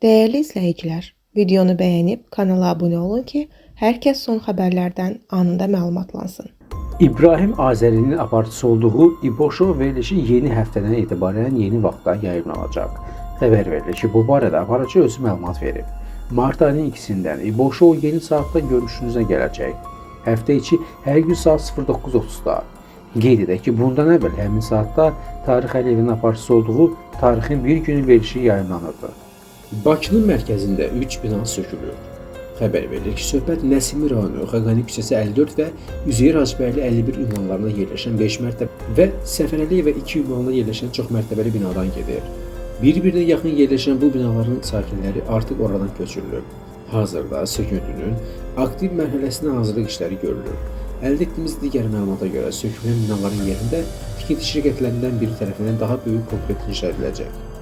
Değerli izləyicilər, videonu bəyənib kanala abunə olun ki, hər kəs son xəbərlərdən anında məlumatlansın. İbrahim Azəri'nin aparıcısı olduğu İboşov verilişi yeni həftədən etibarən yeni vaxtda yayımlanacaq. Xəbər verilir ki, bu barədə aparıcı özü məlumat verib. Mart ayının 2-dən İboşov yeni saatda görüşünüzə gələcək. Həftə içi hər gün saat 09:30-da. Qeyd edək ki, bundan əvvəl həmin saatda Tarix Əliyevin aparıcısı olduğu Tarixin bir günü verilişi yayımlanırdı. Bakının mərkəzində 3 bina sökülür. Xəbər verilir ki, söhbət Nəsimi rayonu, Xəqani küçəsi 54 və Üzeyir Hacıbəyli 51 ünvanlarında yerləşən 5 mərtəbə və Səfər Əliyeva 2 ünvanında yerləşən çox mərtəbəli binadan gedir. Bir-birinə yaxın yerləşən bu binaların sakinləri artıq oradan köçürülüb. Hazırda söküntünün aktiv mərhələsinə hazırlıq işləri görülür. Əldə etdiyimiz digər məlumata görə sökülən binaların yerində tikinti şirkətlərindən biri tərəfindən daha böyük komplet inşa ediləcək.